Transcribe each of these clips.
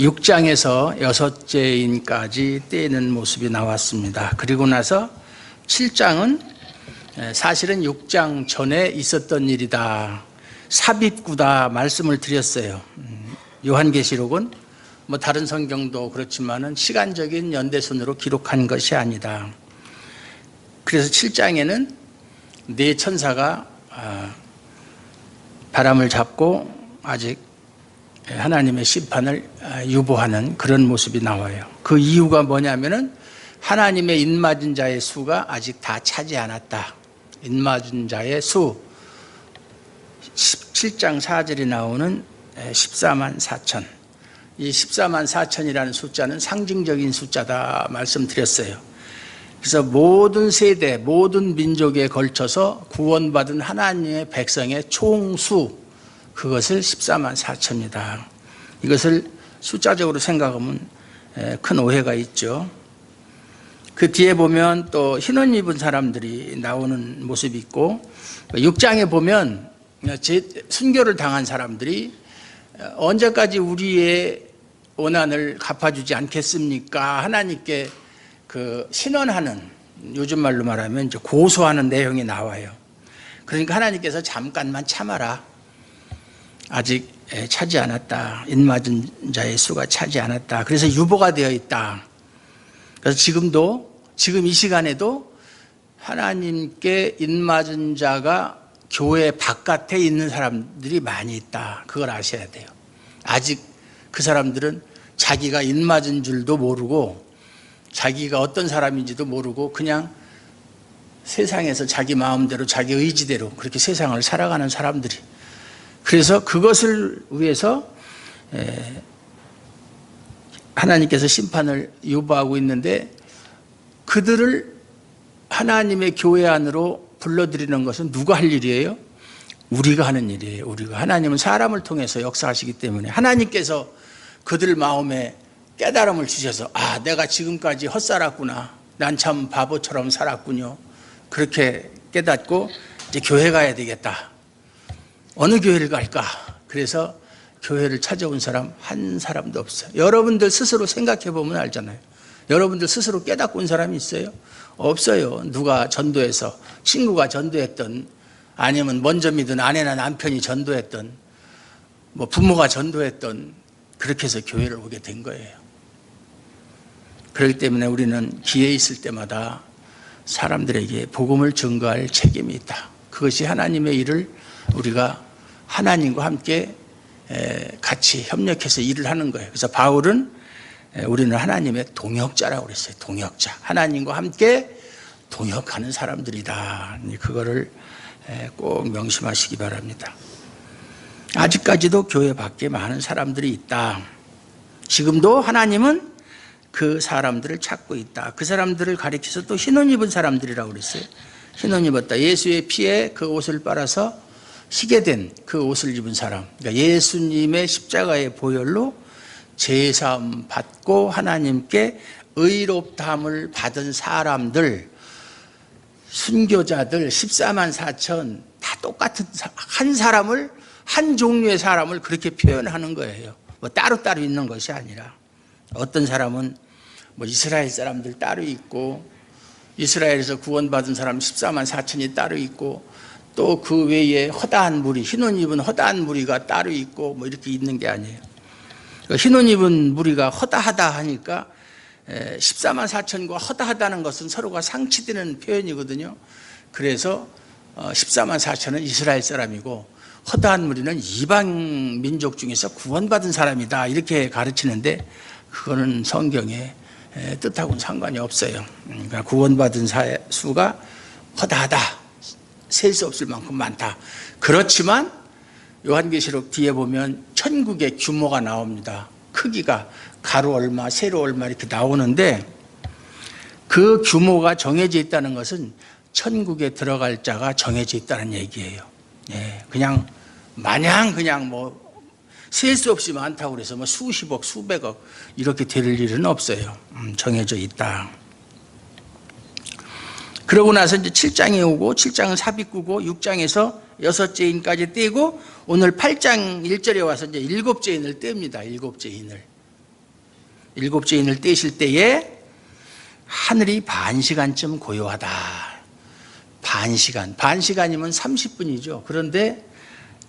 6장에서 6째인까지 떼는 모습이 나왔습니다. 그리고 나서 7장은 사실은 6장 전에 있었던 일이다, 삽입구다 말씀을 드렸어요. 요한계시록은 뭐 다른 성경도 그렇지만은 시간적인 연대순으로 기록한 것이 아니다. 그래서 7장에는 네 천사가 바람을 잡고 아직 하나님의 심판을 유보하는 그런 모습이 나와요. 그 이유가 뭐냐면은 하나님의 인맞은 자의 수가 아직 다 차지 않았다. 인맞은 자의 수, 17장 4절이 나오는 14만 4천. 이 14만 4천이라는 숫자는 상징적인 숫자다 말씀드렸어요. 그래서 모든 세대, 모든 민족에 걸쳐서 구원받은 하나님의 백성의 총수, 그것을 14만 4천이다. 이것을 숫자적으로 생각하면 큰 오해가 있죠. 그 뒤에 보면 또 흰옷 입은 사람들이 나오는 모습이 있고, 6장에 보면 순교를 당한 사람들이 언제까지 우리의 원한을 갚아주지 않겠습니까? 하나님께 그 신원하는, 요즘 말로 말하면 이제 고소하는 내용이 나와요. 그러니까 하나님께서 잠깐만 참아라. 아직 차지 않았다. 인맞은 자의 수가 차지 않았다. 그래서 유보가 되어 있다. 그래서 지금 이 시간에도 하나님께 인맞은 자가 교회 바깥에 있는 사람들이 많이 있다. 그걸 아셔야 돼요. 아직 그 사람들은 자기가 인맞은 줄도 모르고 자기가 어떤 사람인지도 모르고 그냥 세상에서 자기 마음대로 자기 의지대로 그렇게 세상을 살아가는 사람들이, 그래서 그것을 위해서 하나님께서 심판을 유보하고 있는데, 그들을 하나님의 교회 안으로 불러들이는 것은 누가 할 일이에요? 우리가 하는 일이에요. 우리가. 하나님은 사람을 통해서 역사하시기 때문에 하나님께서 그들 마음에 깨달음을 주셔서, 아, 내가 지금까지 헛살았구나, 난 참 바보처럼 살았군요, 그렇게 깨닫고 이제 교회 가야 되겠다. 어느 교회를 갈까? 그래서 교회를 찾아온 사람 한 사람도 없어요. 여러분들 스스로 생각해 보면 알잖아요. 여러분들 스스로 깨닫고 온 사람이 있어요? 없어요. 누가 전도해서, 친구가 전도했던, 아니면 먼저 믿은 아내나 남편이 전도했던, 뭐 부모가 전도했던, 그렇게 해서 교회를 오게 된 거예요. 그렇기 때문에 우리는 기회 있을 때마다 사람들에게 복음을 증거할 책임이 있다. 그것이 하나님의 일을 우리가 하나님과 함께 같이 협력해서 일을 하는 거예요. 그래서 바울은 우리는 하나님의 동역자라고 그랬어요. 동역자. 하나님과 함께 동역하는 사람들이다. 그거를 꼭 명심하시기 바랍니다. 아직까지도 교회 밖에 많은 사람들이 있다. 지금도 하나님은 그 사람들을 찾고 있다. 그 사람들을 가리켜서 또 흰옷 입은 사람들이라고 그랬어요. 흰옷 입었다. 예수의 피에 그 옷을 빨아서 희게 된 그 옷을 입은 사람. 그러니까 예수님의 십자가의 보혈로 제사함 받고 하나님께 의롭다함을 받은 사람들, 순교자들 14만 4천 다 똑같은 한 사람을, 한 종류의 사람을 그렇게 표현하는 거예요. 뭐 따로따로 있는 것이 아니라, 어떤 사람은 뭐 이스라엘 사람들 따로 있고, 이스라엘에서 구원받은 사람 14만 4천이 따로 있고, 또 그 외에 허다한 무리, 흰옷 입은 허다한 무리가 따로 있고, 뭐 이렇게 있는 게 아니에요. 흰옷 입은 무리가 허다하다 하니까 14만 4천과 허다하다는 것은 서로가 상치되는 표현이거든요. 그래서 14만 4천은 이스라엘 사람이고 허다한 무리는 이방 민족 중에서 구원받은 사람이다, 이렇게 가르치는데 그거는 성경의 뜻하고는 상관이 없어요. 그러니까 구원받은 수가 허다하다, 셀 수 없을 만큼 많다. 그렇지만 요한계시록 뒤에 보면 천국의 규모가 나옵니다. 크기가 가로 얼마, 세로 얼마 이렇게 나오는데, 그 규모가 정해져 있다는 것은 천국에 들어갈 자가 정해져 있다는 얘기예요. 그냥 마냥 그냥 뭐 셀 수 없이 많다고 그래서 뭐 수십억, 수백억 이렇게 될 일은 없어요. 정해져 있다. 그러고 나서 이제 7장에 오고, 7장은 삽입구고, 6장에서 6째인까지 떼고, 오늘 8장 1절에 와서 이제 7째 인을 뗍니다. 7째 인을. 일곱째 인을 떼실 때에 하늘이 반 시간쯤 고요하다. 반 시간이면 30분이죠. 그런데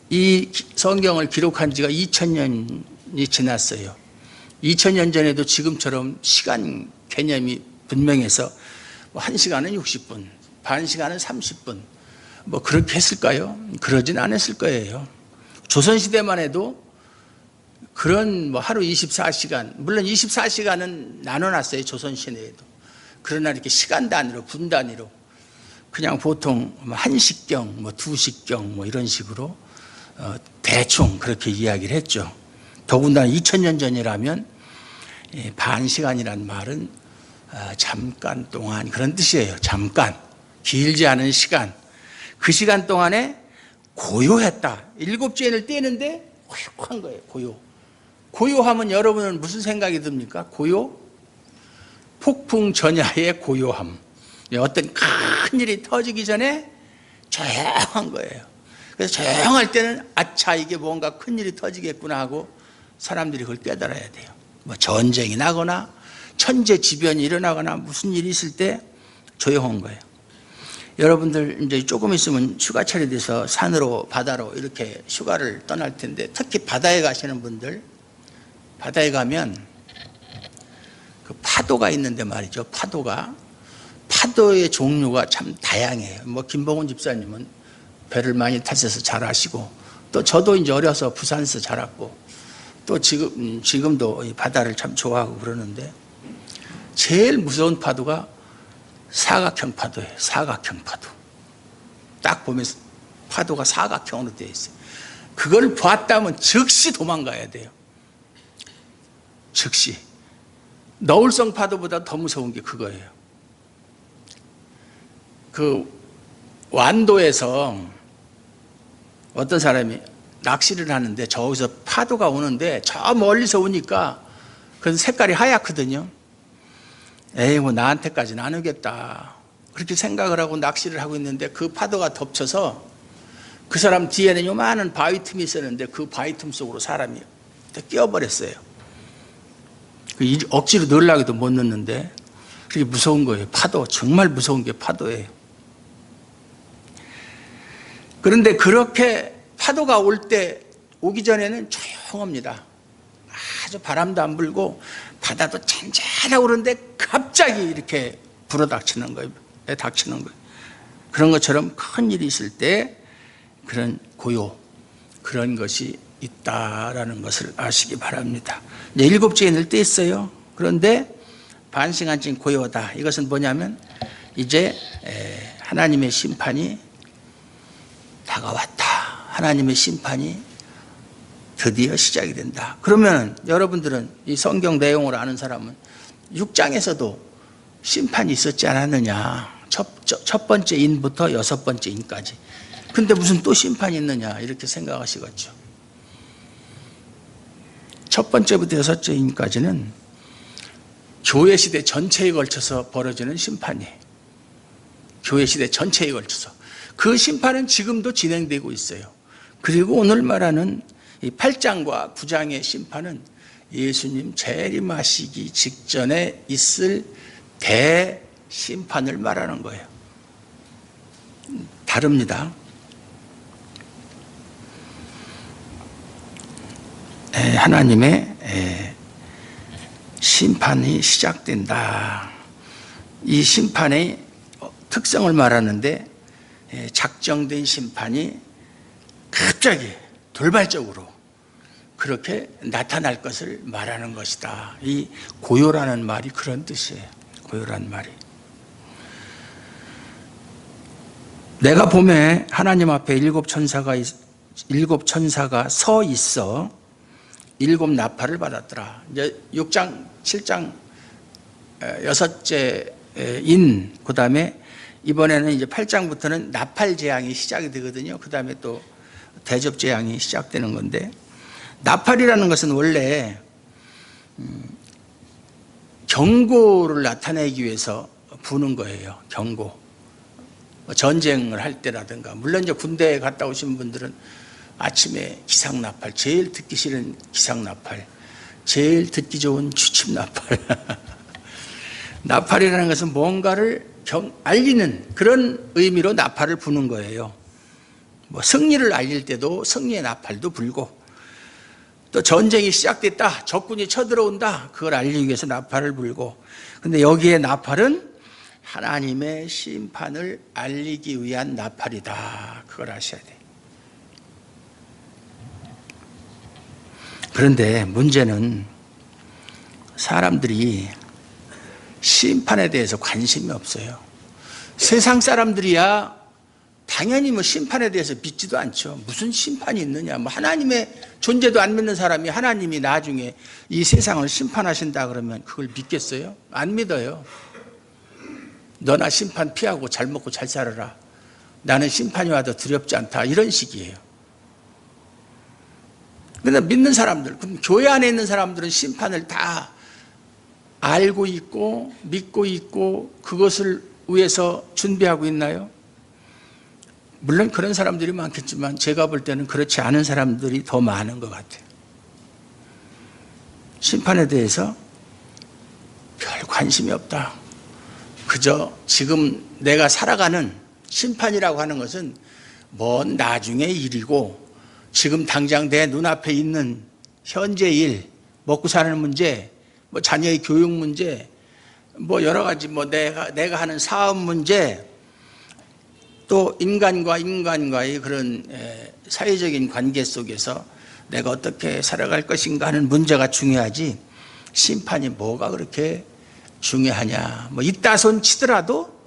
이 성경을 기록한 지가 2000년이 지났어요. 2000년 전에도 지금처럼 시간 개념이 분명해서 1시간은 60분, 반 시간은 30분, 뭐 그렇게 했을까요? 그러진 않았을 거예요. 조선시대만 해도 그런 뭐 하루 24시간, 물론 24시간은 나눠놨어요. 조선시대에도. 그러나 이렇게 시간 단위로, 분 단위로 그냥 보통 1시경, 뭐 2시경 뭐 이런 식으로 대충 그렇게 이야기를 했죠. 더군다나 2000년 전이라면 반 시간이란 말은 잠깐 동안 그런 뜻이에요. 잠깐, 길지 않은 시간. 그 시간 동안에 고요했다. 일곱째 인을 떼는데 고요한 거예요. 고요하면 여러분은 무슨 생각이 듭니까? 고요? 폭풍 전야의 고요함. 어떤 큰 일이 터지기 전에 조용한 거예요. 그래서 조용할 때는 아차, 이게 뭔가 큰 일이 터지겠구나 하고 사람들이 그걸 깨달아야 돼요. 뭐 전쟁이 나거나 천재지변이 일어나거나 무슨 일이 있을 때 조용한 거예요. 여러분들 이제 조금 있으면 휴가철이 돼서 산으로 바다로 이렇게 휴가를 떠날 텐데, 특히 바다에 가시는 분들, 바다에 가면 그 파도가 있는데 말이죠. 파도의 종류가 참 다양해요. 뭐 김봉훈 집사님은 배를 많이 타셔서 잘 아시고, 또 저도 이제 어려서 부산에서 자랐고, 또 지금도 이 바다를 참 좋아하고 그러는데, 제일 무서운 파도가 사각형 파도예요. 사각형 파도. 딱 보면 파도가 사각형으로 되어 있어요. 그걸 봤다면 즉시 도망가야 돼요. 즉시. 너울성 파도보다 더 무서운 게 그거예요. 그 완도에서 어떤 사람이 낚시를 하는데 저기서 파도가 오는데 저 멀리서 오니까 그 색깔이 하얗거든요. 에이, 뭐 나한테까지는 안 오겠다, 그렇게 생각을 하고 낚시를 하고 있는데 그 파도가 덮쳐서 그 사람 뒤에는 요만한 바위 틈이 있었는데 그 바위 틈 속으로 사람이 끼어버렸어요. 억지로 넣으려고도 못 넣는데 그게 무서운 거예요. 파도, 정말 무서운 게 파도예요. 그런데 그렇게 파도가 오기 전에는 조용합니다. 아주 바람도 안 불고 바다도 잔잔하고 그런데 갑자기 이렇게 불어닥치는 거예요. 닥치는 거예요. 그런 것처럼 큰 일이 있을 때 그런 고요, 그런 것이 있다라는 것을 아시기 바랍니다. 이제 일곱째 인을 뗐어요. 그런데 반 시간쯤 고요하다. 이것은 뭐냐면 이제 하나님의 심판이 다가왔다. 하나님의 심판이 드디어 시작이 된다. 그러면 여러분들은 이 성경 내용을 아는 사람은 6장에서도 심판이 있었지 않았느냐. 첫 번째 인부터 여섯 번째 인까지. 근데 무슨 또 심판이 있느냐 이렇게 생각하시겠죠. 첫 번째부터 여섯째 인까지는 교회 시대 전체에 걸쳐서 벌어지는 심판이에요. 교회 시대 전체에 걸쳐서. 그 심판은 지금도 진행되고 있어요. 그리고 오늘 말하는 이 8장과 9장의 심판은 예수님 재림하시기 직전에 있을 대심판을 말하는 거예요. 다릅니다. 하나님의 심판이 시작된다. 이 심판의 특성을 말하는데 작정된 심판이 갑자기 돌발적으로 그렇게 나타날 것을 말하는 것이다. 이 고요라는 말이 그런 뜻이에요. 고요라는 말이. 내가 봄에 하나님 앞에 일곱 천사가 서 있어 일곱 나팔을 받았더라. 이제 6장, 7장 여섯째 인, 그 다음에 이번에는 이제 8장부터는 나팔 재앙이 시작이 되거든요. 그 다음에 또 대접 재앙이 시작되는 건데, 나팔이라는 것은 원래 경고를 나타내기 위해서 부는 거예요. 경고. 전쟁을 할 때라든가, 물론 이제 군대에 갔다 오신 분들은 아침에 기상나팔, 제일 듣기 싫은 기상나팔, 제일 듣기 좋은 취침 나팔. 나팔이라는 것은 뭔가를 알리는 그런 의미로 나팔을 부는 거예요. 뭐 승리를 알릴 때도 승리의 나팔도 불고, 또 전쟁이 시작됐다, 적군이 쳐들어온다, 그걸 알리기 위해서 나팔을 불고. 근데 여기에 나팔은 하나님의 심판을 알리기 위한 나팔이다, 그걸 아셔야 돼요. 그런데 문제는 사람들이 심판에 대해서 관심이 없어요. 세상 사람들이야 당연히 뭐 심판에 대해서 믿지도 않죠. 무슨 심판이 있느냐. 뭐 하나님의 존재도 안 믿는 사람이 하나님이 나중에 이 세상을 심판하신다 그러면 그걸 믿겠어요? 안 믿어요. 너나 심판 피하고 잘 먹고 잘 살아라. 나는 심판이 와도 두렵지 않다. 이런 식이에요. 그런데 믿는 사람들, 그럼 교회 안에 있는 사람들은 심판을 다 알고 있고 믿고 있고 그것을 위해서 준비하고 있나요? 물론 그런 사람들이 많겠지만 제가 볼 때는 그렇지 않은 사람들이 더 많은 것 같아요. 심판에 대해서 별 관심이 없다. 그저 지금 내가 살아가는 심판이라고 하는 것은 먼 나중의 일이고 지금 당장 내 눈앞에 있는 현재 일, 먹고 사는 문제, 뭐 자녀의 교육 문제, 뭐 여러 가지 뭐 내가 하는 사업 문제, 또 인간과 인간과의 그런 사회적인 관계 속에서 내가 어떻게 살아갈 것인가 하는 문제가 중요하지 심판이 뭐가 그렇게 중요하냐. 뭐 이따손 치더라도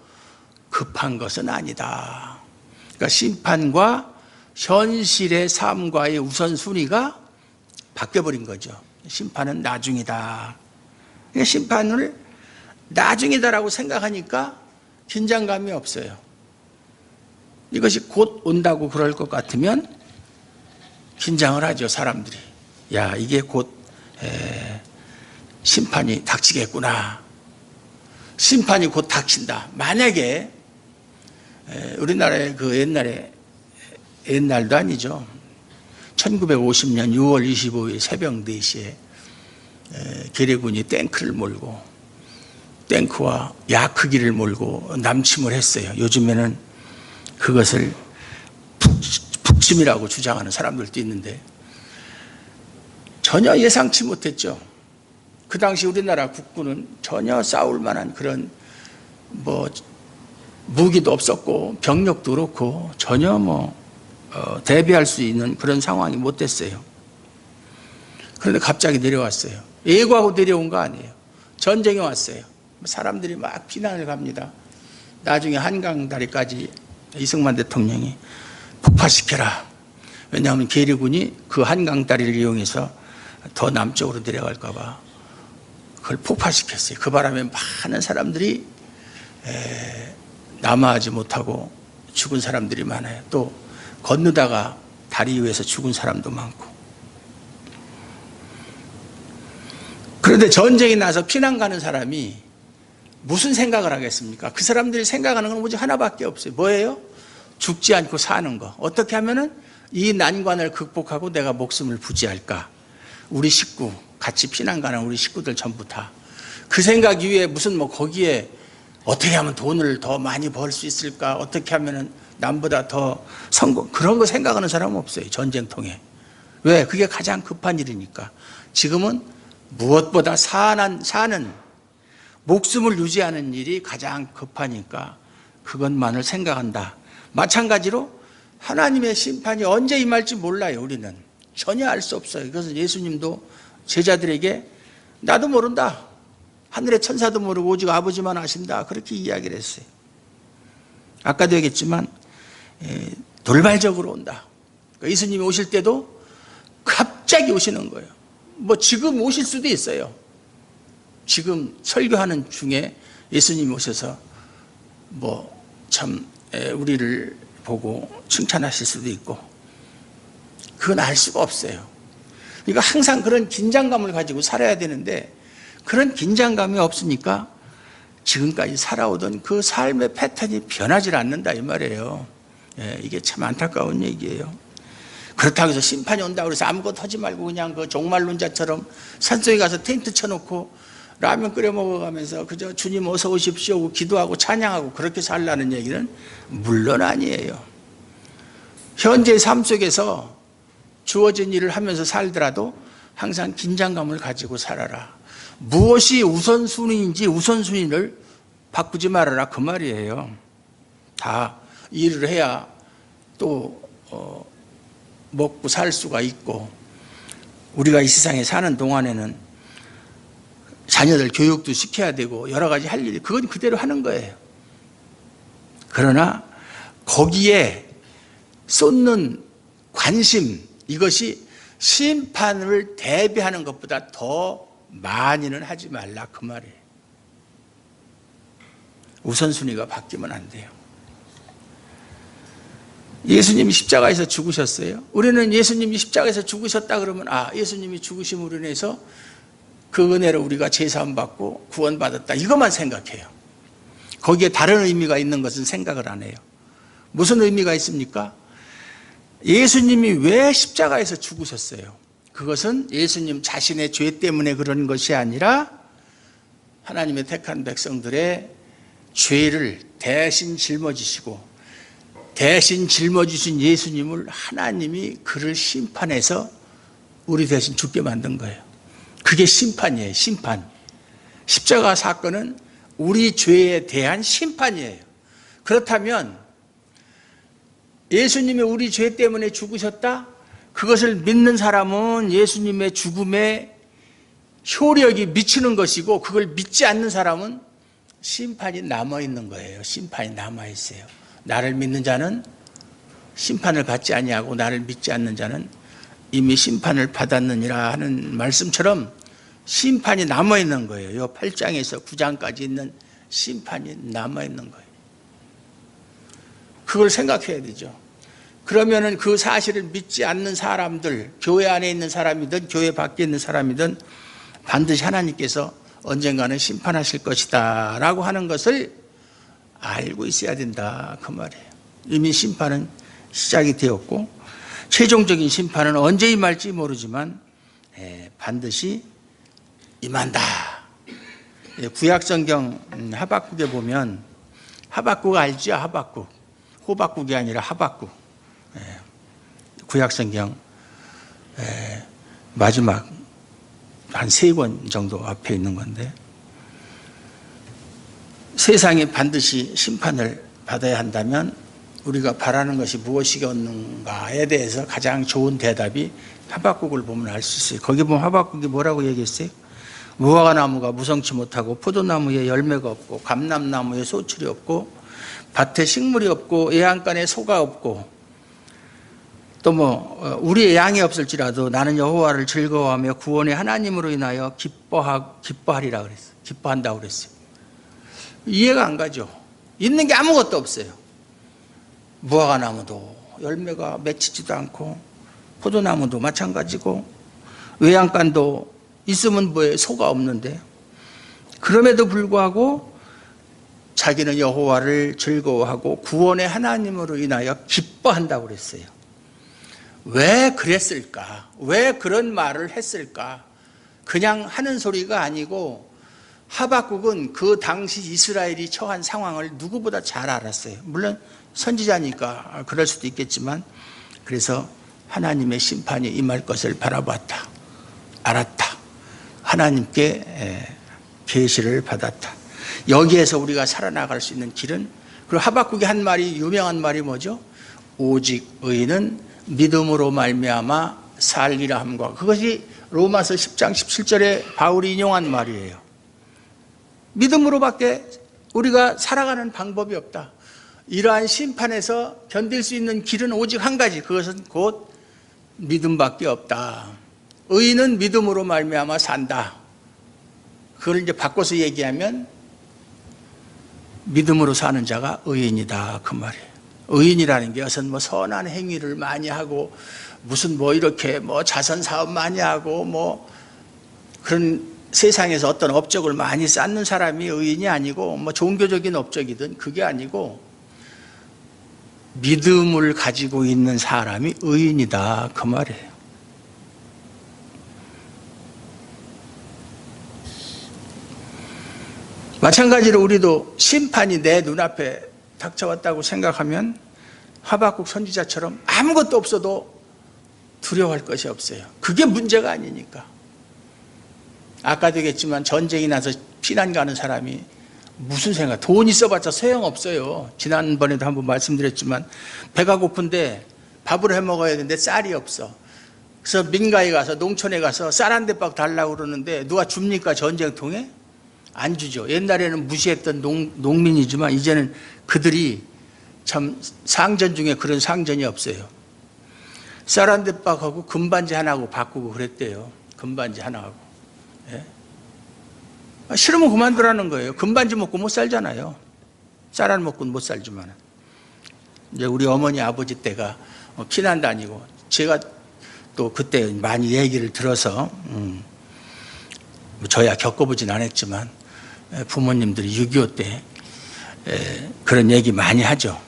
급한 것은 아니다. 그러니까 심판과 현실의 삶과의 우선순위가 바뀌어버린 거죠. 심판은 나중이다. 심판을 나중이다라고 생각하니까 긴장감이 없어요. 이것이 곧 온다고 그럴 것 같으면 긴장을 하죠, 사람들이. 야, 이게 곧 심판이 닥치겠구나. 심판이 곧 닥친다. 만약에 우리나라의 그 옛날도 아니죠. 1950년 6월 25일 새벽 4시에 계례군이 탱크를 몰고 탱크와 야크기를 몰고 남침을 했어요. 요즘에는 그것을 북침이라고 주장하는 사람들도 있는데 전혀 예상치 못했죠. 그 당시 우리나라 국군은 전혀 싸울 만한 그런 뭐 무기도 없었고 병력도 그렇고 전혀 대비할 수 있는 그런 상황이 못 됐어요. 그런데 갑자기 내려왔어요. 예고하고 내려온 거 아니에요. 전쟁이 왔어요. 사람들이 막 피난을 갑니다. 나중에 한강다리까지 이승만 대통령이 폭파시켜라. 왜냐하면 계리군이 그 한강다리를 이용해서 더 남쪽으로 내려갈까 봐 그걸 폭파시켰어요. 그 바람에 많은 사람들이 남아하지 못하고 죽은 사람들이 많아요. 또 건너다가 다리 위에서 죽은 사람도 많고. 그런데 전쟁이 나서 피난 가는 사람이 무슨 생각을 하겠습니까? 그 사람들이 생각하는 건 오직 하나밖에 없어요. 뭐예요? 죽지 않고 사는 거. 어떻게 하면은 이 난관을 극복하고 내가 목숨을 부지할까? 우리 식구, 같이 피난 가는 우리 식구들 전부 다. 그 생각 이외에 무슨 거기에 어떻게 하면 돈을 더 많이 벌 수 있을까? 어떻게 하면은 남보다 더 성공, 그런 거 생각하는 사람은 없어요. 전쟁통에. 왜? 그게 가장 급한 일이니까. 지금은 무엇보다 사는 목숨을 유지하는 일이 가장 급하니까 그것만을 생각한다. 마찬가지로 하나님의 심판이 언제 임할지 몰라요. 우리는 전혀 알 수 없어요. 그래서 예수님도 제자들에게 나도 모른다. 하늘의 천사도 모르고 오직 아버지만 아신다. 그렇게 이야기를 했어요. 아까도 얘기했지만 돌발적으로 온다. 그러니까 예수님이 오실 때도 갑자기 오시는 거예요. 지금 오실 수도 있어요. 지금 설교하는 중에 예수님이 오셔서 참 우리를 보고 칭찬하실 수도 있고 그건 알 수가 없어요. 그러니까 항상 그런 긴장감을 가지고 살아야 되는데 그런 긴장감이 없으니까 지금까지 살아오던 그 삶의 패턴이 변하지 않는다 이 말이에요. 이게 참 안타까운 얘기예요. 그렇다고 해서 심판이 온다고 해서 아무것도 하지 말고 그냥 그 종말론자처럼 산속에 가서 텐트 쳐놓고 라면 끓여 먹어가면서 그저 주님 어서 오십시오 기도하고 찬양하고 그렇게 살라는 얘기는 물론 아니에요. 현재 삶 속에서 주어진 일을 하면서 살더라도 항상 긴장감을 가지고 살아라. 무엇이 우선순위인지 우선순위를 바꾸지 말아라 그 말이에요. 다 일을 해야 또 먹고 살 수가 있고 우리가 이 세상에 사는 동안에는 자녀들 교육도 시켜야 되고 여러 가지 할 일이 그건 그대로 하는 거예요. 그러나 거기에 쏟는 관심 이것이 심판을 대비하는 것보다 더 많이는 하지 말라 그 말이에요. 우선순위가 바뀌면 안 돼요. 예수님이 십자가에서 죽으셨어요. 우리는 예수님이 십자가에서 죽으셨다 그러면 예수님이 죽으심으로 인해서 그 은혜로 우리가 제사함 받고 구원받았다 이것만 생각해요. 거기에 다른 의미가 있는 것은 생각을 안 해요. 무슨 의미가 있습니까? 예수님이 왜 십자가에서 죽으셨어요? 그것은 예수님 자신의 죄 때문에 그런 것이 아니라 하나님의 택한 백성들의 죄를 대신 짊어지시고 대신 짊어지신 예수님을 하나님이 그를 심판해서 우리 대신 죽게 만든 거예요. 그게 심판이에요. 심판. 십자가 사건은 우리 죄에 대한 심판이에요. 그렇다면 예수님이 우리 죄 때문에 죽으셨다? 그것을 믿는 사람은 예수님의 죽음에 효력이 미치는 것이고 그걸 믿지 않는 사람은 심판이 남아있는 거예요. 심판이 남아있어요. 나를 믿는 자는 심판을 받지 아니하고 나를 믿지 않는 자는 이미 심판을 받았느니라 하는 말씀처럼 심판이 남아있는 거예요. 이 8장에서 9장까지 있는 심판이 남아있는 거예요. 그걸 생각해야 되죠. 그러면은 그 사실을 믿지 않는 사람들, 교회 안에 있는 사람이든 교회 밖에 있는 사람이든 반드시 하나님께서 언젠가는 심판하실 것이다 라고 하는 것을 알고 있어야 된다 그 말이에요. 이미 심판은 시작이 되었고 최종적인 심판은 언제 임할지 모르지만 반드시 임한다. 구약성경 하박국에 보면 하박국 알죠? 하박국. 호박국이 아니라 하박국. 구약성경 마지막 한 3권 정도 앞에 있는 건데 세상이 반드시 심판을 받아야 한다면 우리가 바라는 것이 무엇이겠는가에 대해서 가장 좋은 대답이 하박국을 보면 알 수 있어요. 거기 보면 하박국이 뭐라고 얘기했어요? 무화과나무가 무성치 못하고 포도나무에 열매가 없고 감람나무에 소출이 없고 밭에 식물이 없고 애양간에 소가 없고 또 우리의 양이 없을지라도 나는 여호와를 즐거워하며 구원의 하나님으로 인하여 기뻐하리라 그랬어요. 기뻐한다고 그랬어요. 이해가 안 가죠. 있는 게 아무것도 없어요. 무화과나무도 열매가 맺히지도 않고 포도나무도 마찬가지고 외양간도 있으면 뭐에 소가 없는데 그럼에도 불구하고 자기는 여호와를 즐거워하고 구원의 하나님으로 인하여 기뻐한다고 그랬어요. 왜 그랬을까? 왜 그런 말을 했을까? 그냥 하는 소리가 아니고 하박국은 그 당시 이스라엘이 처한 상황을 누구보다 잘 알았어요. 물론 선지자니까 그럴 수도 있겠지만 그래서 하나님의 심판이 임할 것을 바라봤다. 알았다. 하나님께 계시를 받았다. 여기에서 우리가 살아나갈 수 있는 길은 그리고 하박국이 한 말이 유명한 말이 뭐죠? 오직 의인은 믿음으로 말미암아 살리라 함과 그것이 로마서 10장 17절에 바울이 인용한 말이에요. 믿음으로밖에 우리가 살아가는 방법이 없다. 이러한 심판에서 견딜 수 있는 길은 오직 한 가지 그것은 곧 믿음밖에 없다. 의인은 믿음으로 말미암아 산다. 그걸 이제 바꿔서 얘기하면 믿음으로 사는 자가 의인이다 그 말이에요. 의인이라는 게 어선 선한 행위를 많이 하고 무슨 이렇게 자선 사업 많이 하고 그런 세상에서 어떤 업적을 많이 쌓는 사람이 의인이 아니고 종교적인 업적이든 그게 아니고 믿음을 가지고 있는 사람이 의인이다, 그 말이에요. 마찬가지로 우리도 심판이 내 눈앞에 닥쳐왔다고 생각하면 하박국 선지자처럼 아무것도 없어도 두려워할 것이 없어요. 그게 문제가 아니니까. 아까도 얘기했지만 전쟁이 나서 피난 가는 사람이 무슨 생각, 돈 있어봤자 소용없어요. 지난번에도 한번 말씀드렸지만 배가 고픈데 밥을 해 먹어야 되는데 쌀이 없어. 그래서 민가에 가서, 농촌에 가서 쌀 한 대박 달라고 그러는데 누가 줍니까? 전쟁통에? 안 주죠. 옛날에는 무시했던 농민이지만 이제는 그들이 참 상전 중에 그런 상전이 없어요. 쌀 한 대박하고 금반지 하나하고 바꾸고 그랬대요. 금반지 하나하고. 예? 싫으면 그만두라는 거예요. 금반지 먹고 못 살잖아요. 쌀 안 먹고는 못 살지만. 이제 우리 어머니 아버지 때가 피난 다니고 제가 또 그때 많이 얘기를 들어서 저야 겪어보진 않았지만 부모님들이 6.25 때 그런 얘기 많이 하죠.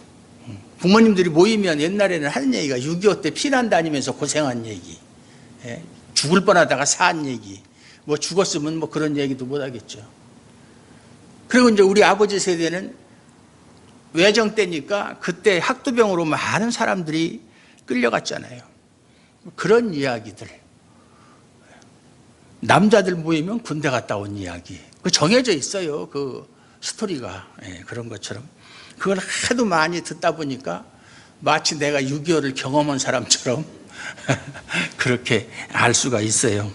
부모님들이 모이면 옛날에는 하는 얘기가 6.25 때 피난 다니면서 고생한 얘기, 죽을 뻔하다가 산 얘기, 뭐 죽었으면 뭐 그런 얘기도 못 하겠죠. 그리고 이제 우리 아버지 세대는 외정 때니까 그때 학도병으로 많은 사람들이 끌려갔잖아요. 그런 이야기들. 남자들 모이면 군대 갔다 온 이야기. 그 정해져 있어요. 그 스토리가. 그런 것처럼. 그걸 하도 많이 듣다 보니까 마치 내가 6.25를 경험한 사람처럼 그렇게 알 수가 있어요.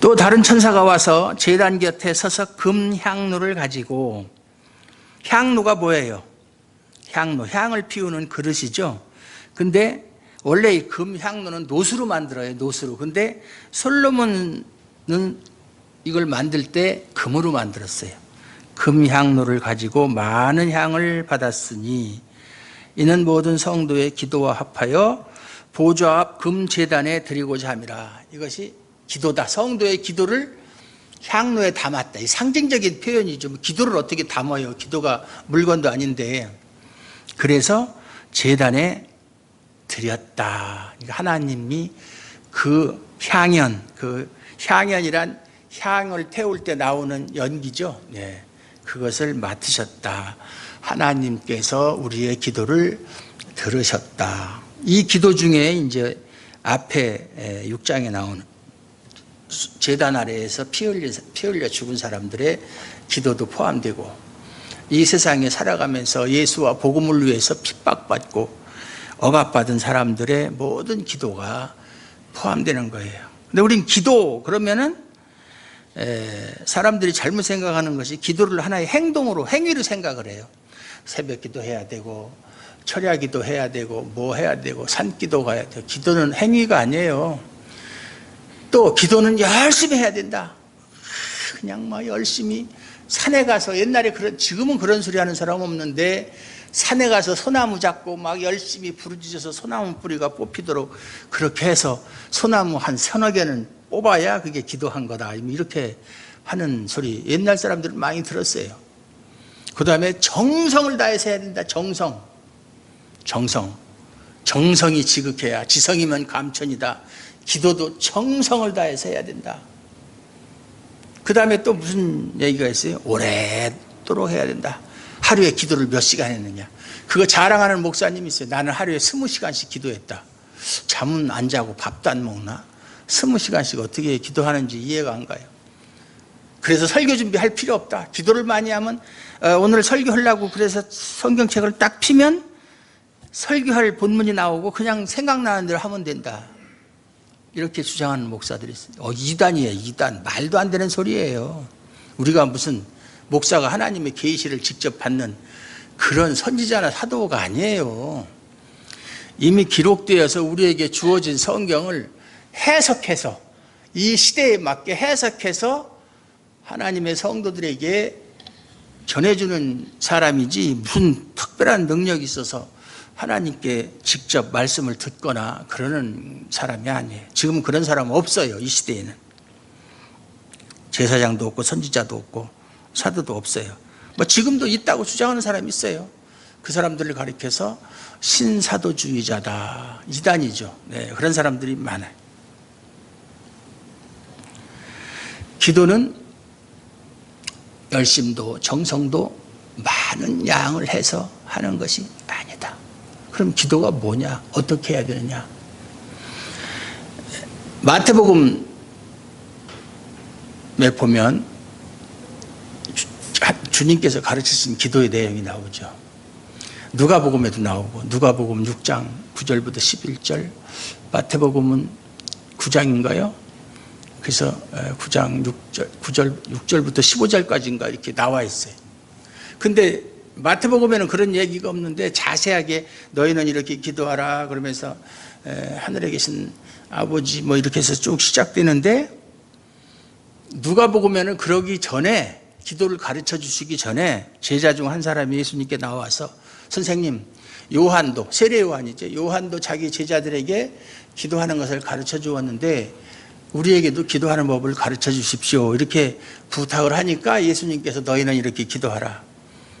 또 다른 천사가 와서 제단 곁에 서서 금향로를 가지고, 향로가 뭐예요? 향로, 향을 피우는 그릇이죠. 근데 원래 이 금향로는 노수로 만들어요. 노수로. 근데 솔로몬은 이걸 만들 때 금으로 만들었어요. 금향로를 가지고 많은 향을 받았으니 이는 모든 성도의 기도와 합하여 보좌 앞 금제단에 드리고자 함이라. 이것이 기도다. 성도의 기도를 향로에 담았다. 이 상징적인 표현이죠. 기도를 어떻게 담아요? 기도가 물건도 아닌데. 그래서 제단에 드렸다. 하나님이 그 향연, 그 향연이란 향을 태울 때 나오는 연기죠. 네, 그것을 맡으셨다. 하나님께서 우리의 기도를 들으셨다. 이 기도 중에 이제 앞에 6장에 나오는 제단 아래에서 피 흘려 죽은 사람들의 기도도 포함되고, 이 세상에 살아가면서 예수와 복음을 위해서 핍박받고 억압받은 사람들의 모든 기도가 포함되는 거예요. 근데 우린 기도 그러면은 사람들이 잘못 생각하는 것이 기도를 하나의 행동으로, 행위로 생각을 해요. 새벽 기도 해야 되고 철야 기도 해야 되고 뭐 해야 되고 산기도 가야 되고. 기도는 행위가 아니에요. 또 기도는 열심히 해야 된다. 그냥 막 열심히 산에 가서, 옛날에 지금은 그런 소리 하는 사람 없는데 산에 가서 소나무 잡고 막 열심히 부르짖어서 소나무 뿌리가 뽑히도록 그렇게 해서 소나무 한 서너 개는 뽑아야 그게 기도한 거다. 이렇게 하는 소리 옛날 사람들은 많이 들었어요. 그 다음에 정성을 다해서 해야 된다. 정성이 지극해야 지성이면 감천이다. 기도도 정성을 다해서 해야 된다. 그 다음에 또 무슨 얘기가 있어요? 오랫도록 해야 된다. 하루에 기도를 몇 시간 했느냐. 그거 자랑하는 목사님이 있어요. 나는 하루에 20시간씩 기도했다. 잠은 안 자고 밥도 안 먹나? 20시간씩 어떻게 기도하는지 이해가 안 가요. 그래서 설교 준비할 필요 없다. 기도를 많이 하면 오늘 설교하려고 그래서 성경책을 딱 피면 설교할 본문이 나오고 그냥 생각나는 대로 하면 된다. 이렇게 주장하는 목사들이 있어요. 이단이에요. 이단. 말도 안 되는 소리예요. 우리가 무슨 목사가 하나님의 계시를 직접 받는 그런 선지자나 사도가 아니에요. 이미 기록되어서 우리에게 주어진 성경을 해석해서, 이 시대에 맞게 해석해서 하나님의 성도들에게 전해주는 사람이지 무슨 특별한 능력이 있어서 하나님께 직접 말씀을 듣거나 그러는 사람이 아니에요. 지금 그런 사람은 없어요. 이 시대에는. 제사장도 없고 선지자도 없고 사도도 없어요. 뭐 지금도 있다고 주장하는 사람이 있어요. 그 사람들을 가리켜서 신사도주의자다, 이단이죠. 네, 그런 사람들이 많아요. 기도는 열심도 정성도 많은 양을 해서 하는 것이 아니다. 그럼 기도가 뭐냐? 어떻게 해야 되느냐? 마태복음에 보면 주님께서 가르치신 기도의 내용이 나오죠. 누가복음에도 나오고, 누가복음 6장 9절부터 11절, 마태복음은 9장인가요? 그래서 9장 6절부터 15절까지인가 이렇게 나와 있어요. 근데 마태복음에는 그런 얘기가 없는데 자세하게 너희는 이렇게 기도하라 그러면서 하늘에 계신 아버지 뭐 이렇게 해서 쭉 시작되는데, 누가복음에는 그러기 전에, 기도를 가르쳐 주시기 전에 제자 중 한 사람이 예수님께 나와서 선생님, 요한도, 세례 요한이죠. 요한도 자기 제자들에게 기도하는 것을 가르쳐 주었는데 우리에게도 기도하는 법을 가르쳐 주십시오, 이렇게 부탁을 하니까 예수님께서 너희는 이렇게 기도하라,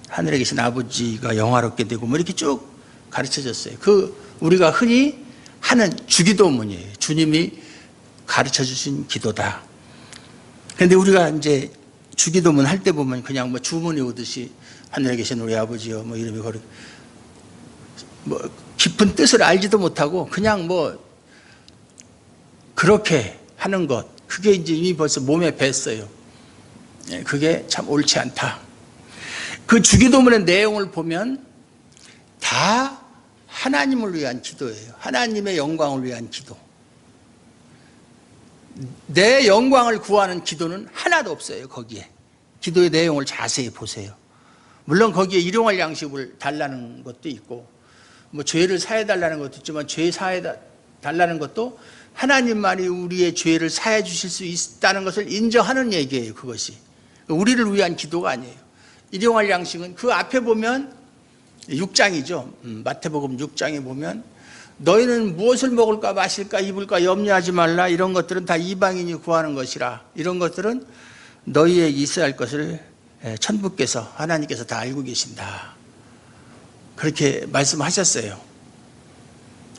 하늘에 계신 아버지가 영화롭게 되고 뭐 이렇게 쭉 가르쳐 줬어요. 그 우리가 흔히 하는 주기도문이에요. 주님이 가르쳐 주신 기도다. 그런데 우리가 이제 주기도문 할 때 보면 그냥 뭐 주문이 오듯이 하늘에 계신 우리 아버지요 뭐 이름이 거리, 뭐 깊은 뜻을 알지도 못하고 그냥 뭐 그렇게 하는 것, 그게 이제 이미 벌써 몸에 뱄어요. 그게 참 옳지 않다. 그 주기도문의 내용을 보면 다 하나님을 위한 기도예요. 하나님의 영광을 위한 기도. 내 영광을 구하는 기도는 하나도 없어요. 거기에 기도의 내용을 자세히 보세요. 물론 거기에 일용할 양식을 달라는 것도 있고 뭐 죄를 사해 달라는 것도 있지만, 죄 사해 달라는 것도 하나님만이 우리의 죄를 사해 주실 수 있다는 것을 인정하는 얘기예요. 그것이 우리를 위한 기도가 아니에요. 일용할 양식은 그 앞에 보면 6장이죠. 마태복음 6장에 보면 너희는 무엇을 먹을까 마실까 입을까 염려하지 말라, 이런 것들은 다 이방인이 구하는 것이라, 이런 것들은 너희에게 있어야 할 것을 천부께서, 하나님께서 다 알고 계신다, 그렇게 말씀하셨어요.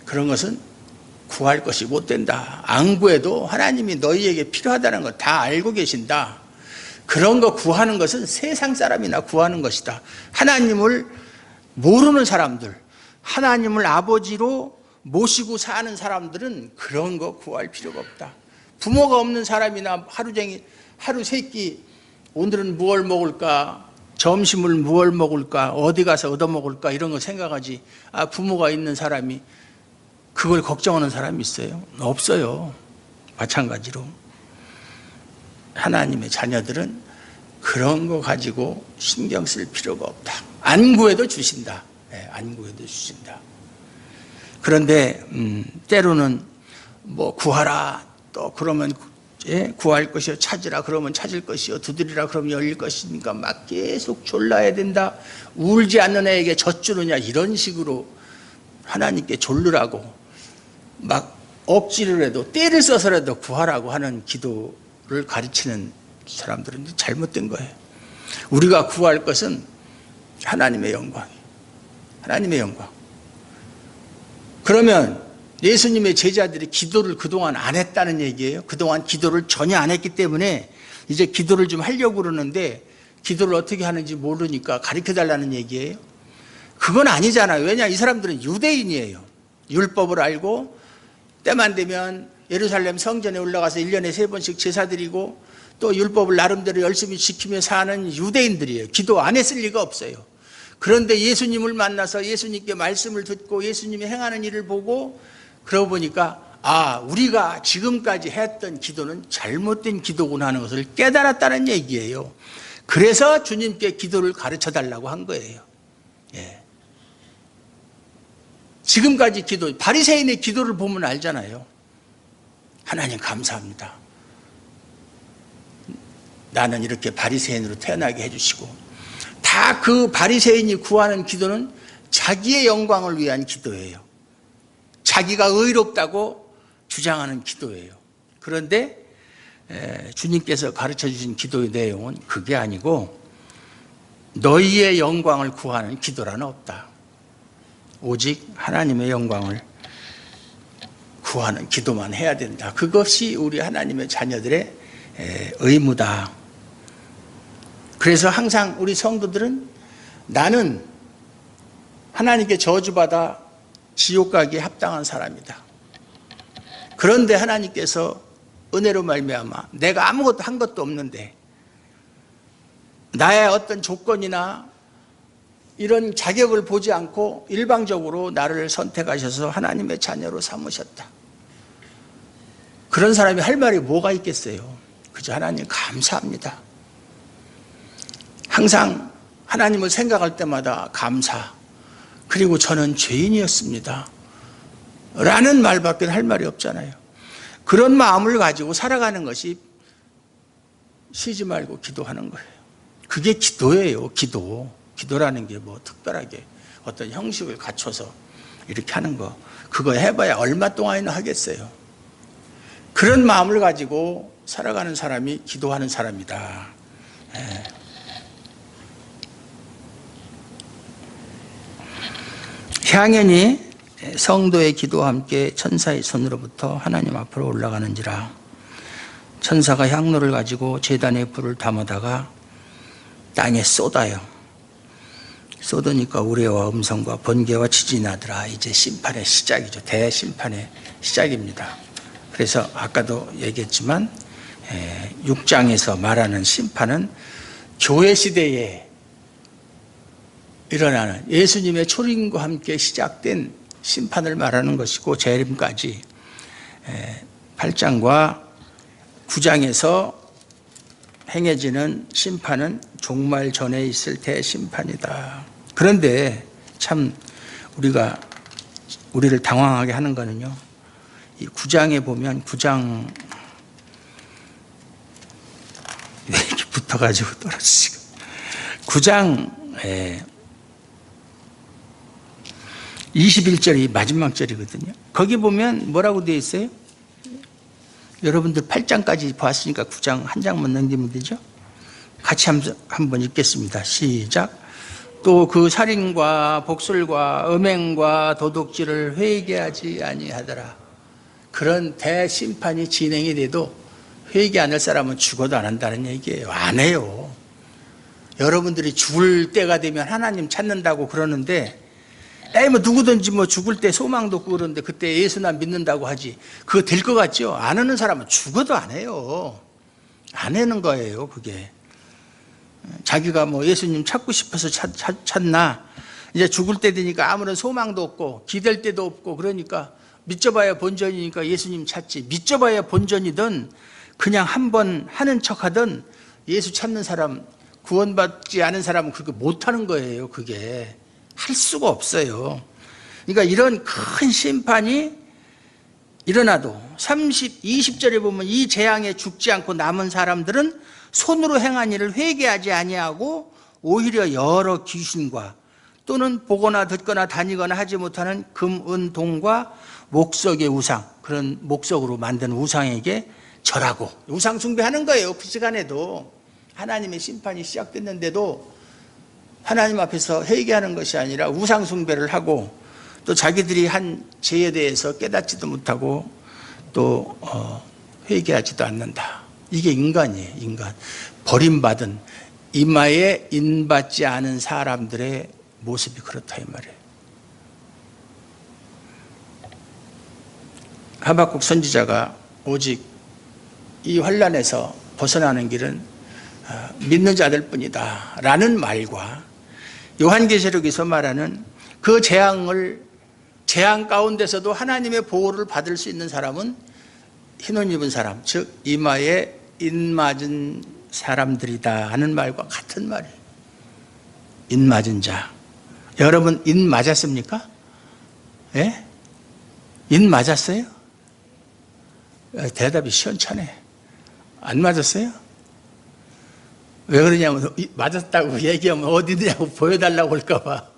그런 것은 구할 것이 못 된다. 안 구해도 하나님이 너희에게 필요하다는 걸 다 알고 계신다. 그런 거 구하는 것은 세상 사람이나 구하는 것이다. 하나님을 모르는 사람들, 하나님을 아버지로 모시고 사는 사람들은 그런 거 구할 필요가 없다. 부모가 없는 사람이나 하루 세끼 오늘은 무얼 먹을까, 점심을 무얼 먹을까, 어디 가서 얻어먹을까 이런 거 생각하지, 부모가 있는 사람이 그걸 걱정하는 사람이 있어요? 없어요. 마찬가지로 하나님의 자녀들은 그런 거 가지고 신경 쓸 필요가 없다. 안 구해도 주신다. 안 구해도 주신다. 그런데 때로는 뭐 구하라, 또 그러면 구할 것이요 찾으라 그러면 찾을 것이요 두드리라 그러면 열릴 것이니까 막 계속 졸라야 된다. 울지 않는 애에게 젖주느냐, 이런 식으로 하나님께 졸르라고 막 억지를 해도 때를 써서라도 구하라고 하는 기도를 가르치는 사람들은 잘못된 거예요. 우리가 구할 것은 하나님의 영광이에요. 하나님의 영광. 그러면 예수님의 제자들이 기도를 그동안 안 했다는 얘기예요. 그동안 기도를 전혀 안 했기 때문에 이제 기도를 좀 하려고 그러는데 기도를 어떻게 하는지 모르니까 가르쳐달라는 얘기예요. 그건 아니잖아요. 왜냐, 이 사람들은 유대인이에요. 율법을 알고 때만 되면 예루살렘 성전에 올라가서 1년에 3번씩 제사 드리고 또 율법을 나름대로 열심히 지키며 사는 유대인들이에요. 기도 안 했을 리가 없어요. 그런데 예수님을 만나서 예수님께 말씀을 듣고 예수님이 행하는 일을 보고 그러고 보니까 우리가 지금까지 했던 기도는 잘못된 기도구나 하는 것을 깨달았다는 얘기예요. 그래서 주님께 기도를 가르쳐 달라고 한 거예요. 지금까지 기도, 바리새인의 기도를 보면 알잖아요. 하나님 감사합니다. 나는 이렇게 바리새인으로 태어나게 해주시고, 다 그 바리새인이 구하는 기도는 자기의 영광을 위한 기도예요. 자기가 의롭다고 주장하는 기도예요. 그런데 주님께서 가르쳐 주신 기도의 내용은 그게 아니고 너희의 영광을 구하는 기도란 없다. 오직 하나님의 영광을 구하는 기도만 해야 된다. 그것이 우리 하나님의 자녀들의 의무다. 그래서 항상 우리 성도들은 나는 하나님께 저주받아 지옥 가기에 합당한 사람이다. 그런데 하나님께서 은혜로 말미암아 내가 아무것도 한 것도 없는데 나의 어떤 조건이나 이런 자격을 보지 않고 일방적으로 나를 선택하셔서 하나님의 자녀로 삼으셨다. 그런 사람이 할 말이 뭐가 있겠어요? 그저 하나님 감사합니다. 항상 하나님을 생각할 때마다 감사, 그리고 저는 죄인이었습니다 라는 말밖에 할 말이 없잖아요. 그런 마음을 가지고 살아가는 것이 쉬지 말고 기도하는 거예요. 그게 기도예요. 기도라는 게 뭐 특별하게 어떤 형식을 갖춰서 이렇게 하는 거, 그거 해봐야 얼마 동안이나 하겠어요. 그런 마음을 가지고 살아가는 사람이 기도하는 사람이다. 향연이 성도의 기도와 함께 천사의 손으로부터 하나님 앞으로 올라가는지라. 천사가 향로를 가지고 제단에 불을 담아다가 땅에 쏟아요. 쏟으니까 우레와 음성과 번개와 지진이 나더라. 이제 심판의 시작이죠. 대심판의 시작입니다. 그래서 아까도 얘기했지만 6장에서 말하는 심판은 교회 시대에 일어나는 예수님의 초림과 함께 시작된 심판을 말하는 것이고, 재림까지 8장과 9장에서 행해지는 심판은 종말 전에 있을 대심판이다. 그런데 참 우리를 당황하게 하는 거는요, 이 9장에 보면 9장 왜 이렇게 붙어가지고 떨어지지가 9장 21절이 마지막 절이거든요. 거기 보면 뭐라고 되어 있어요? 여러분들 8장까지 봤으니까 9장 한 장만 넘기면 되죠? 같이 한번 읽겠습니다. 시작. 또 그 살인과 복술과 음행과 도둑질을 회개하지 아니하더라. 그런 대심판이 진행이 돼도 회개 안 할 사람은 죽어도 안 한다는 얘기예요. 안 해요. 여러분들이 죽을 때가 되면 하나님 찾는다고 그러는데, 뭐 누구든지 뭐 죽을 때 소망도 없고 그러는데 그때 예수나 믿는다고 하지. 그거 될 것 같죠? 안 하는 사람은 죽어도 안 해요. 안 하는 거예요, 그게. 자기가 뭐 예수님 찾고 싶어서 찾나? 이제 죽을 때 되니까 아무런 소망도 없고 기댈 데도 없고 그러니까 믿져봐야 본전이니까 예수님 찾지. 믿져봐야 본전이든 그냥 한번 하는 척하든 예수 찾는 사람, 구원받지 않은 사람은 그렇게 못하는 거예요. 그게 할 수가 없어요. 그러니까 이런 큰 심판이 일어나도 20절에 보면 이 재앙에 죽지 않고 남은 사람들은 손으로 행한 일을 회개하지 아니하고 오히려 여러 귀신과 또는 보거나 듣거나 다니거나 하지 못하는 금, 은, 동과 목석의 우상, 그런 목석으로 만든 우상에게 절하고, 우상 숭배하는 거예요. 그 시간에도 하나님의 심판이 시작됐는데도 하나님 앞에서 회개하는 것이 아니라 우상 숭배를 하고, 또 자기들이 한 죄에 대해서 깨닫지도 못하고 또 회개하지도 않는다. 이게 인간이에요. 인간. 버림받은, 이마에 인받지 않은 사람들의 모습이 그렇다 이 말이에요. 하박국 선지자가 오직 이 환난에서 벗어나는 길은 믿는 자들 뿐이다 라는 말과 요한계시록에서 말하는 그 재앙 가운데서도 하나님의 보호를 받을 수 있는 사람은 흰옷 입은 사람, 즉 이마에 인 맞은 사람들이다 하는 말과 같은 말이에요. 인 맞은 자. 여러분 인 맞았습니까? 예? 인 맞았어요? 대답이 시원찮네. 안 맞았어요? 왜 그러냐면 맞았다고 얘기하면 어디냐고 보여달라고 할까 봐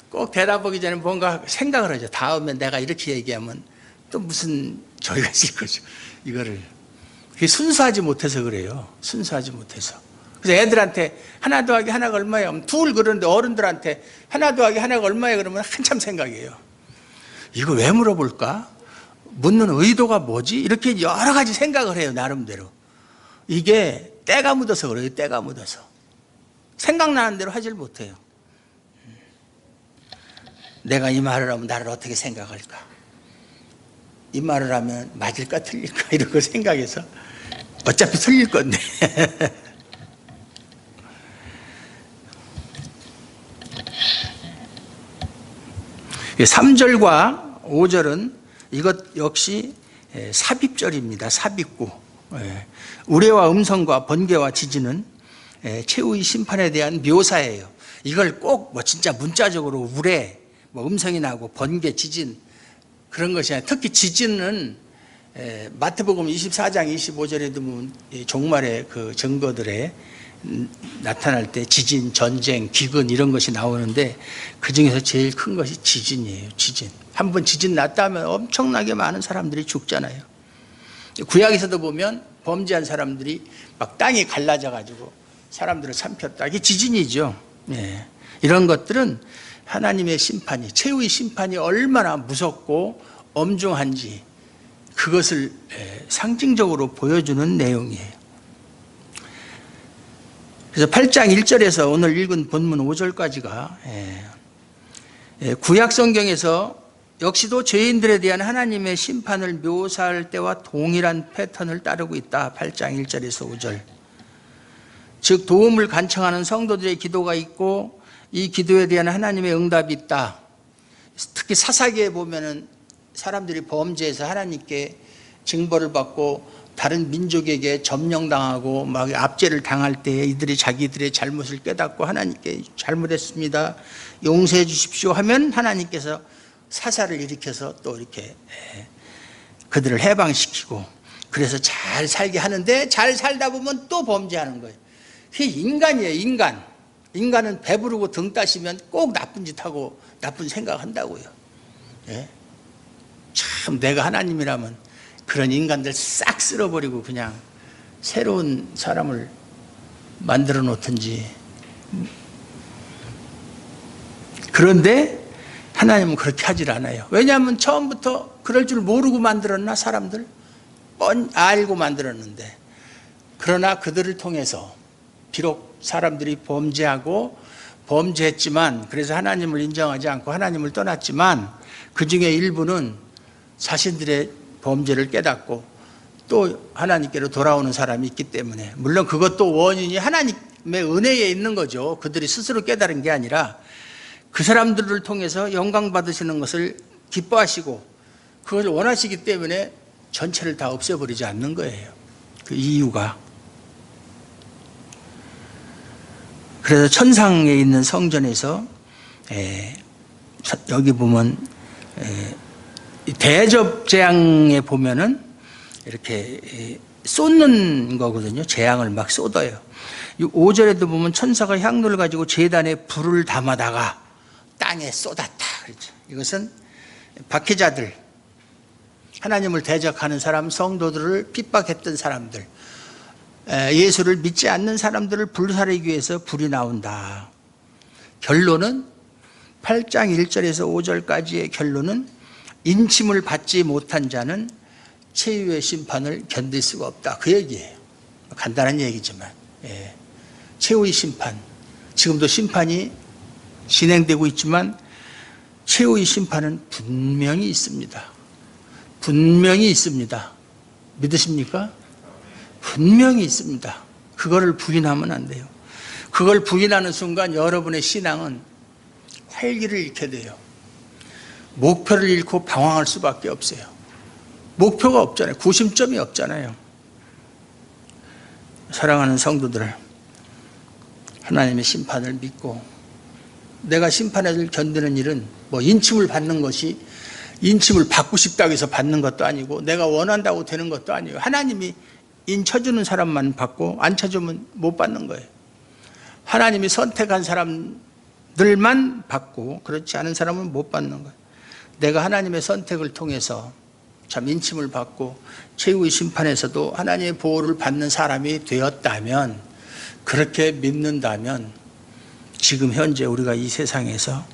꼭 대답하기 전에 뭔가 생각을 하죠. 다음에 내가 이렇게 얘기하면 또 무슨 저희가 있을 거죠. 이거를. 그게 순수하지 못해서 그래요. 순수하지 못해서. 그래서 애들한테 하나 더하기 하나가 얼마예요? 그럼 둘 그러는데 어른들한테 하나 더하기 하나가 얼마예요? 그러면 한참 생각해요. 이거 왜 물어볼까? 묻는 의도가 뭐지? 이렇게 여러 가지 생각을 해요, 나름대로. 이게 때가 묻어서 그래요, 때가 묻어서. 생각나는 대로 하질 못해요. 내가 이 말을 하면 나를 어떻게 생각할까? 이 말을 하면 맞을까 틀릴까? 이런 걸 생각해서 어차피 틀릴 건데. 3절과 5절은 이것 역시 삽입절입니다. 삽입구. 우레와 음성과 번개와 지진은 최후의 심판에 대한 묘사예요. 이걸 꼭 뭐 진짜 문자적으로 우레, 뭐 음성이 나고 번개, 지진 그런 것이 아니라 특히 지진은 마태복음 24장 25절에도 보면 종말의 그 증거들에 나타날 때 지진, 전쟁, 기근 이런 것이 나오는데 그 중에서 제일 큰 것이 지진이에요. 지진. 한번 지진 났다 하면 엄청나게 많은 사람들이 죽잖아요. 구약에서도 보면 범죄한 사람들이 막 땅이 갈라져 가지고 사람들을 삼켰다. 이게 지진이죠. 예. 이런 것들은 하나님의 심판이, 최후의 심판이 얼마나 무섭고 엄중한지 그것을 상징적으로 보여주는 내용이에요. 그래서 8장 1절에서 오늘 읽은 본문 5절까지가 구약 성경에서 역시도 죄인들에 대한 하나님의 심판을 묘사할 때와 동일한 패턴을 따르고 있다. 8장 1절에서 5절. 즉 도움을 간청하는 성도들의 기도가 있고 이 기도에 대한 하나님의 응답이 있다. 특히 사사기에 보면은 사람들이 범죄해서 하나님께 징벌을 받고 다른 민족에게 점령당하고 막 압제를 당할 때 이들이 자기들의 잘못을 깨닫고 하나님께 잘못했습니다, 용서해 주십시오 하면 하나님께서 사사를 일으켜서 또 이렇게 그들을 해방시키고 그래서 잘 살게 하는데 잘 살다 보면 또 범죄하는 거예요. 그게 인간이에요. 인간은 배부르고 등 따시면 꼭 나쁜 짓 하고 나쁜 생각한다고요. 예? 참 내가 하나님이라면 그런 인간들 싹 쓸어버리고 그냥 새로운 사람을 만들어 놓든지. 그런데 하나님은 그렇게 하질 않아요. 왜냐하면 처음부터 그럴 줄 모르고 만들었나 사람들? 알고 만들었는데. 그러나 그들을 통해서 비록 사람들이 범죄했지만 그래서 하나님을 인정하지 않고 하나님을 떠났지만 그 중에 일부는 자신들의 범죄를 깨닫고 또 하나님께로 돌아오는 사람이 있기 때문에, 물론 그것도 원인이 하나님의 은혜에 있는 거죠. 그들이 스스로 깨달은 게 아니라 그 사람들을 통해서 영광 받으시는 것을 기뻐하시고 그걸 원하시기 때문에 전체를 다 없애버리지 않는 거예요. 그 이유가. 그래서 천상에 있는 성전에서 여기 보면 대접 재앙에 보면은 이렇게 쏟는 거거든요. 재앙을 막 쏟아요. 5절에도 보면 천사가 향로를 가지고 제단에 불을 담아다가 땅에 쏟았다. 그렇죠. 이것은 박해자들, 하나님을 대적하는 사람, 성도들을 핍박했던 사람들, 예수를 믿지 않는 사람들을 불사르기 위해서 불이 나온다. 결론은 8장 1절에서 5절까지의 결론은 인침을 받지 못한 자는 최후의 심판을 견딜 수가 없다. 그 얘기예요. 간단한 얘기지만 최후의 심판, 지금도 심판이 진행되고 있지만 최후의 심판은 분명히 있습니다. 분명히 있습니다. 믿으십니까? 분명히 있습니다. 그거를 부인하면 안 돼요. 그걸 부인하는 순간 여러분의 신앙은 활기를 잃게 돼요. 목표를 잃고 방황할 수밖에 없어요. 목표가 없잖아요. 구심점이 없잖아요. 사랑하는 성도들, 하나님의 심판을 믿고 내가 심판을 견디는 일은 뭐 인침을 받는 것이 인침을 받고 싶다고 해서 받는 것도 아니고 내가 원한다고 되는 것도 아니에요. 하나님이 인 쳐주는 사람만 받고 안 쳐주면 못 받는 거예요. 하나님이 선택한 사람들만 받고 그렇지 않은 사람은 못 받는 거예요. 내가 하나님의 선택을 통해서 참 인침을 받고 최후의 심판에서도 하나님의 보호를 받는 사람이 되었다면 그렇게 믿는다면 지금 현재 우리가 이 세상에서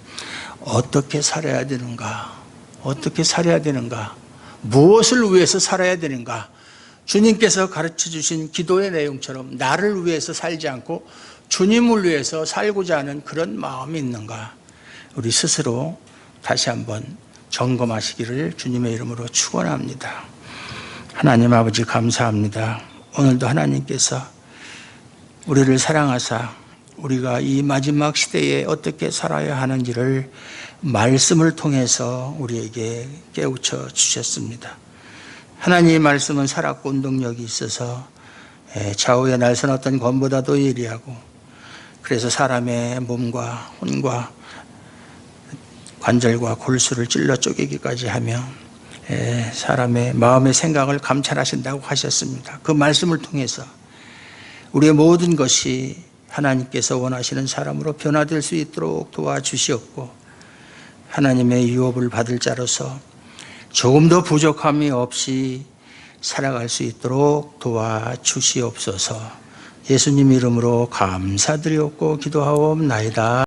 어떻게 살아야 되는가? 어떻게 살아야 되는가? 무엇을 위해서 살아야 되는가? 주님께서 가르쳐 주신 기도의 내용처럼 나를 위해서 살지 않고 주님을 위해서 살고자 하는 그런 마음이 있는가? 우리 스스로 다시 한번 점검하시기를 주님의 이름으로 축원합니다. 하나님 아버지 감사합니다. 오늘도 하나님께서 우리를 사랑하사 우리가 이 마지막 시대에 어떻게 살아야 하는지를 말씀을 통해서 우리에게 깨우쳐 주셨습니다. 하나님의 말씀은 살았고 운동력이 있어서 좌우의 날선 어떤 검보다도 예리하고, 그래서 사람의 몸과 혼과 관절과 골수를 찔러 쪼개기까지 하며 사람의 마음의 생각을 감찰하신다고 하셨습니다. 그 말씀을 통해서 우리의 모든 것이 하나님께서 원하시는 사람으로 변화될 수 있도록 도와주시옵고, 하나님의 유업을 받을 자로서 조금 더 부족함이 없이 살아갈 수 있도록 도와주시옵소서. 예수님 이름으로 감사드리옵고 기도하옵나이다.